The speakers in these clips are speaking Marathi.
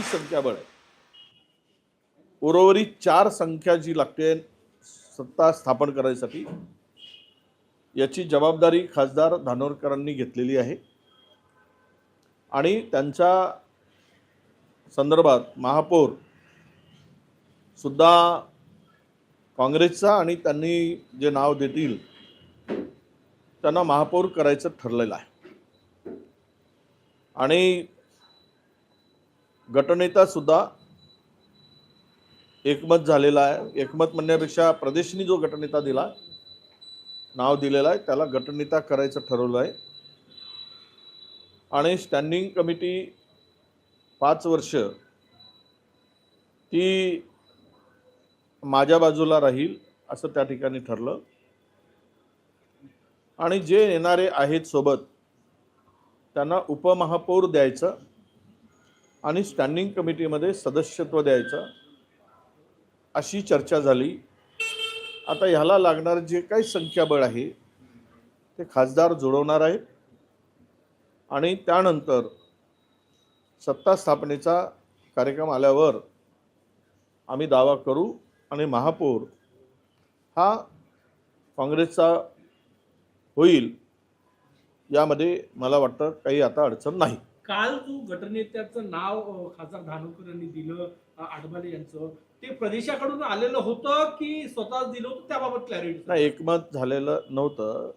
30 संख्याबळ आहे. उर्वरित 4 संख्या जी लागते सत्ता स्थापन करायसाठी याची जबाबदारी खासदार धानोरकरांनी घेतलेली आहे आणि त्यांच्या संदर्भात महापौर सुद्धा काँग्रेसचा आणि त्यांनी जे नाव देतील त्यांना महापौर करायचं ठरलेलं आहे आणि गटनेता सुद्धा एकमत झालेला आहे. एकमत म्हणण्यापेक्षा प्रदेशनी जो गटनेता दिला नाव दिलेला आहे त्याला गटनेता करायचं ठरवलं आहे आणि स्टँडिंग कमिटी 5 वर्ष ती माझ्या बाजूला राहील असं त्या ठिकाणी ठरलं आणि जे येणारे आहेत सोबत त्यांना उपमहापौर द्यायचं आणि स्टँडिंग कमिटीमध्ये सदस्यत्व द्यायचं अशी चर्चा झाली. आता ह्याला लागणार जे काही संख्याबळ आहे ते खासदार जुळवणार आहेत आणि त्यानंतर सत्ता स्थापनेचा कार्यक्रम आल्यावर आम्ही दावा करू आणि महापौर हा काँग्रेसचा होईल यामध्ये मला वाटतं काही आता अडचण नाही. काल जो गटनेत्याचं नाव खासदार धानोरकर यांनी दिलं आडमाले यांचं ते प्रदेशाकडून आलेलं होतं की स्वतःच दिलं होतं त्याबाबत क्लॅरिटी नाही. एकमत झालेलं नव्हतं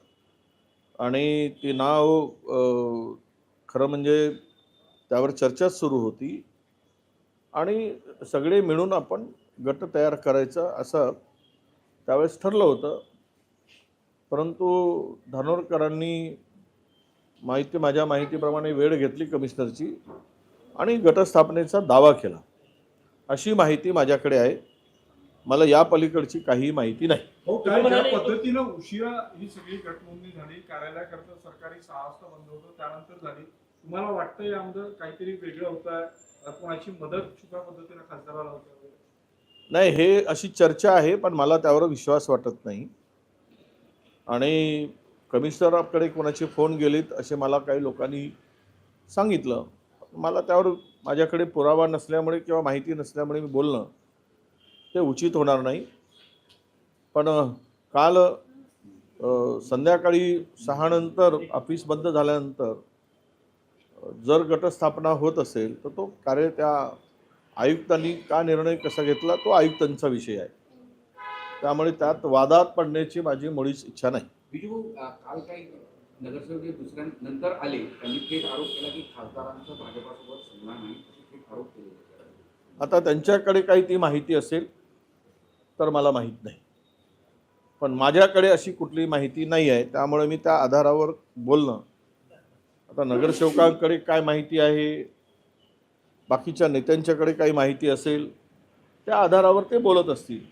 आणि ते नाव खरं म्हणजे त्यावर चर्चा सुरू होती आणि सगळे मिळून आपण गट तयार करायचं असं त्यावेळेस ठरलं होतं. परंतु धानोरकरांनी माझ्या माहितीप्रमाणे वेळ घेतली कमिशनरची आणि गटस्थापनेचा दावा केला अशी माहिती माझ्याकडे आहे. मला या पलीकडची काही माहिती नाही. हो, काय ज्या पद्धतीनं उशिरा ही सगळी घटनोंदणी झाली, कार्यालयाकरता सरकारी 6 वाजता बंद होतं, त्यानंतर झाली, तुम्हाला वाटतं यामध्ये काहीतरी वेगळं होत आहे, कोणाची मदत चुका पद्धतीनं खासदाराला होत? नाही, हे अशी चर्चा आहे पण मला त्यावर विश्वास वाटत नाही आणि कमिशनरकडे कोणाचे फोन गेलेत असे मला काही लोकांनी सांगितलं. मला त्यावर माझ्याकडे पुरावा नसल्यामुळे किंवा माहिती नसल्यामुळे मी बोलणं ते उचित होणार नाही. पण काल संध्याकाळी 6 नंतर ऑफिस बंद झाल्यानंतर जर गटस्थापना होत असेल तर तो त्या आयुक्तांनी का निर्णय कसा घेतला तो आयुक्तांचा विषय आहे. त्यामुळे त्यात वादात पडण्याची माझी मुळीच इच्छा नाही. बिजू काल काही नगरसेवक दुसऱ्या नंतर आले त्यांनी थेट आरोप केला की खासदारांचा भाजपासोबत संबंध नाही, थेट आरोप केले. आता त्यांच्याकडे काही ती माहिती असेल तर मला माहीत नाही पण माझ्याकडे अशी कुठली माहिती नाही आहे त्यामुळे मी त्या आधारावर बोलणं. आता नगरसेवकांकडे काय माहिती आहे, बाकीच्या नेत्यांच्याकडे काही माहिती असेल त्या आधारावर ते बोलत असतील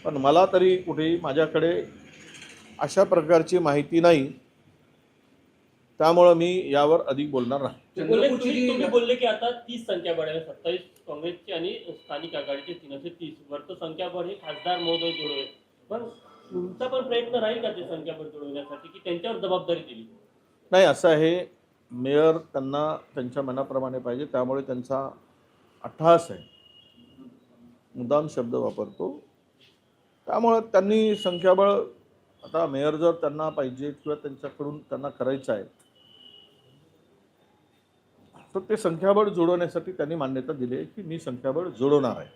पण मला तरी कुठेही माझ्याकडे अशा प्रकारची माहिती नाही त्यामुळे मी यावर अधिक बोलणार नाही. तुम्ही बोलले की आता 30 संख्याबळ आहे, 27 काँग्रेसची आणि स्थानिक आघाडीचे 3 असे 30 वरचं संख्याबळ हे खासदार महोदय जुळवेल, पण तुमचा पण प्रयत्न राहील का ते संख्याबळ जुळवण्यासाठी की त्यांच्यावर जबाबदारी दिली? नाही, असं आहे, मेयर त्यांना त्यांच्या मनाप्रमाणे पाहिजे त्यामुळे त्यांचा अट्टहास आहे, मुद्दाम शब्द वापरतो. त्यामुळे त्यांनी संख्याबळ आता मेयर जर त्यांना पाहिजे किंवा त्यांच्याकडून त्यांना करायचं आहे तर ते संख्याबळ जुळवण्यासाठी त्यांनी मान्यता दिली आहे की मी संख्याबळ जुळवणार आहे.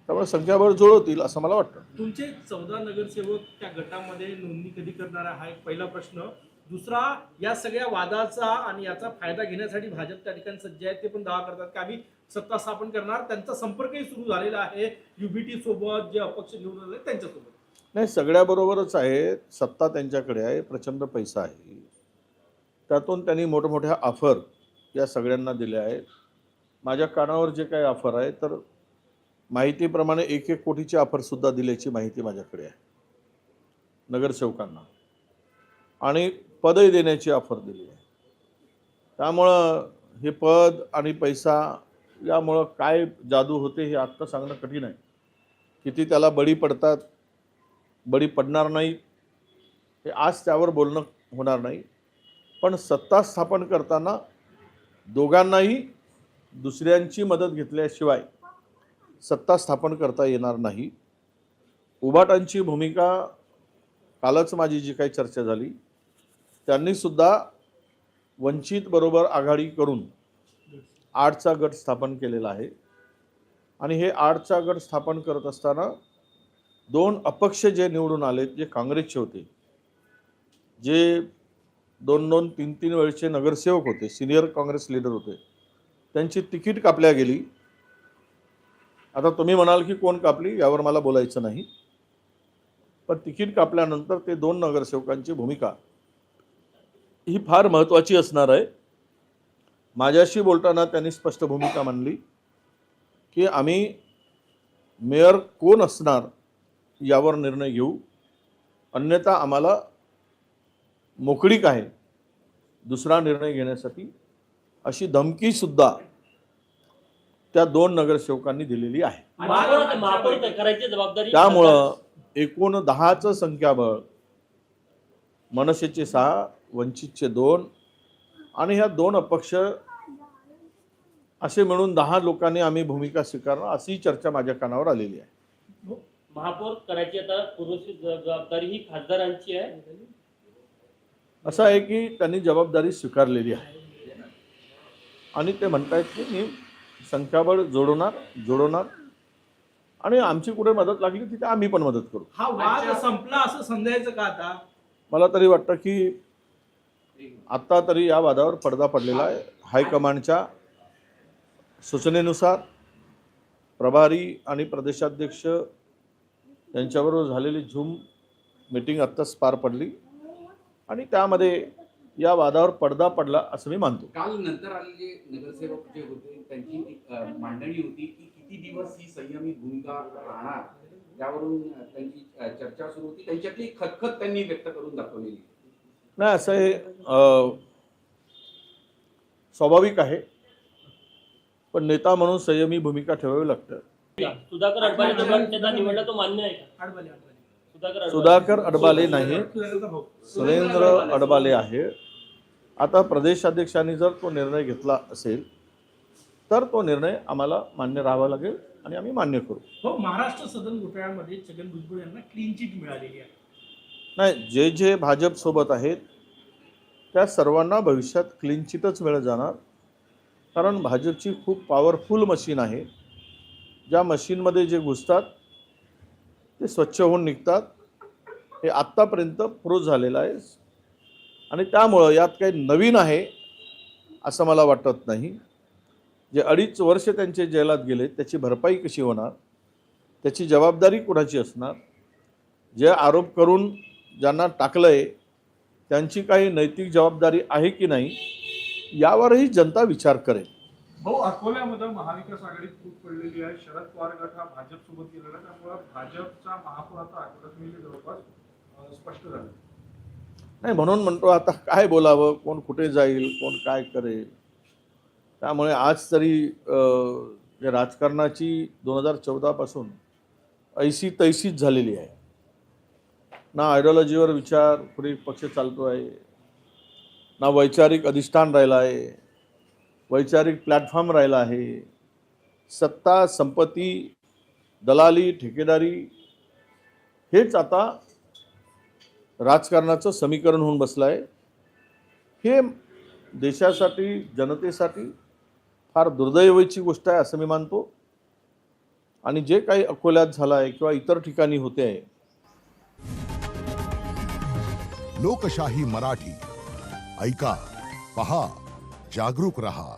त्यामुळे संख्याबळ जुळवतील असं मला वाटतं. तुमचे 14 नगरसेवक त्या गटामध्ये नोंदणी कधी करणार आहे हा एक पहिला प्रश्न. दुसरा, या सगळ्या वादाचा आणि याचा फायदा घेण्यासाठी भाजप त्या ठिकाणी सज्ज आहे, ते पण दावा करतात की आम्ही सत्ता स्थापन करणार. त्यांचा संपर्कही सुरू झालेला आहे युबीटी सोबत, जे अपक्ष निवडून आले त्यांच्यासोबत. नाही, सगळ्याबरोबरच आहे, सत्ता त्यांच्याकडे आहे, प्रचंड पैसा आहे, त्यातून त्यांनी मोठमोठ्या ऑफर या सगळ्यांना दिल्या आहेत. माझ्या कानावर जे काही ऑफर आहे तर माहितीप्रमाणे 1-1 कोटीची ऑफरसुद्धा दिल्याची माहिती माझ्याकडे आहे नगरसेवकांना आणि पदही देण्याची ऑफर दिली आहे. त्यामुळं हे पद आणि पैसा यामुळं काय जादू होते हे आत्ता सांगणं कठीण आहे. किती त्याला बळी पडतात, बळी पडणार नाही हे आज त्यावर बोलणं होणार नाही. पण सत्ता स्थापन करताना दोघांनाही दुसऱ्यांची मदत घेतल्याशिवाय सत्ता स्थापन करता येणार नाही. उभाटांची भूमिका, कालच माझी जी काही चर्चा झाली, त्यांनीसुद्धा वंचित बरोबर आघाडी करून 8चा गट स्थापन केलेला आहे. आणि हे 8चा गट स्थापन करत असताना 2 अपक्ष जे निवडून आले, जे काँग्रेसचे होते, जे 2-2, 3-3 वेळचे नगरसेवक होते, सिनियर काँग्रेस लीडर होते, त्यांची तिकीट कापल्या गेली. आता तुम्ही म्हणाल की कोण कापली, यावर मला बोलायचं नाही, पण तिकीट कापल्यानंतर ते 2 नगरसेवकांची भूमिका ही फार महत्त्वाची असणार आहे. माझ्याशी बोलताना त्यांनी स्पष्ट भूमिका मांडली की आम्ही मेयर कोण असणार यावर निर्णय घेऊ, अन्यथा आम्हाला मोकळीक आहे दुसरा निर्णय घेण्यासाठी, अशी धमकीसुद्धा त्या 2 नगरसेवकांनी दिलेली आहे. महापौर करायची जबाबदारी त्यामुळं एकूण 10चं संख्याबळ, मनसेचे 6, वंचितचे 2 आणि ह्या 2 अपक्ष असे मिळून 10 लोकांनी आम्ही भूमिका स्वीकारणार, अशी चर्चा माझ्या कानावर आलेली आहे. महापौर करायची आता पुरेशी जबाबदारी ही खासदारांची आहे. असं आहे की त्यांनी जबाबदारी स्वीकारलेली आहे आणि ते म्हणतायत की मी संख्याबळ जोडवणार आणि आमची कुठे मदत लागली तिथे आम्ही पण मदत करू. हा वाद संपला असं समजायचं का आता? मला तरी वाटतं की आत्ता तरी या वादावर पडदा पडलेला आहे. हायकमांडच्या सूचनेनुसार प्रभारी आणि प्रदेशाध्यक्ष यांच्याबरोबर झालेली झूम मीटिंग आत्ताच पार पडली आणि त्यामध्ये या वादावर पडदा पडला असं मी मानतो. काल नंतर आलेले नगरसेवक जे होते त्यांची मांडणी होती की किती दिवस ही संयमी भूमिका राहणार, त्यावरून त्यांची चर्चा सुरू होती. त्यांच्यातली खतखत त्यांनी व्यक्त करून दाखवलेली. नाही, असं हे स्वाभाविक आहे, पण नेता म्हणून संयमी भूमिका ठेवावी लागतं. सुधाकर अडबाले नेता निवडला तो मान्य आहे का? अडबाले. सुधाकर अडबाले नाही, सुरेंद्र अडबाले आहे. आता प्रदेशाध्यक्षांनी जर तो निर्णय घेतला असेल तर तो निर्णय आम्हाला मान्य राहावा लागेल आणि आम्ही मान्य करू. हो, महाराष्ट्र सदन घोटाळ्यामध्ये छगन भुजबळ यांना क्लीन चिट मिळालेली आहे. नाही, जे जे भाजपसोबत आहेत त्या सर्वांना भविष्यात क्लीन चिटच मिळत जाणार, कारण भाजपची खूप पॉवरफुल मशीन आहे. ज्या मशीनमध्ये जे घुसतात ते स्वच्छ होऊन निघतात. हे आत्तापर्यंत प्रूव्ह झालेलं आहे आणि त्यामुळं यात काही नवीन आहे असं मला वाटत नाही. जे 2.5 वर्ष त्यांचे जेलात गेले त्याची भरपाई कशी होणार, त्याची जबाबदारी कुणाची असणार, जे आरोप करून ज्यांना टाकलं आहे त्यांची काही नैतिक जबाबदारी आहे की नाही यावरही जनता विचार करेल. भाऊ, अकोल्यामध्ये महाविकास आघाडीत फूट पडलेली आहे. शरद पवार गट हा भाजपसोबत गेलेला आहे, त्यामुळे भाजपचा महापौराचा आठवड्यात मिळणे जवळपास स्पष्ट झालं नाही. म्हणून म्हणतो आता काय बोलावं, कोण कुठे जाईल, कोण काय करेल. त्यामुळे आज तरी राजकारणाची 2014 पासून ऐशी तैशीच झालेली आहे. ना आयडिओलॉजीवर विचार कुठे पक्ष चालतो आहे, ना वैचारिक अधिष्ठान राहिला आहे, वैचारिक प्लॅटफॉर्म राहिला आहे. सत्ता, संपत्ती, दलाली, ठेकेदारी हेच आता राजकारणाचं समीकरण होऊन बसलं आहे. हे देशासाठी, जनतेसाठी फार दुर्दैवाची गोष्ट आहे असं मी मानतो. आणि जे काही अकोल्यात झालं आहे किंवा इतर ठिकाणी होते आहे. लोकशाही मराठी ऐका, पहा, जागरूक रहा.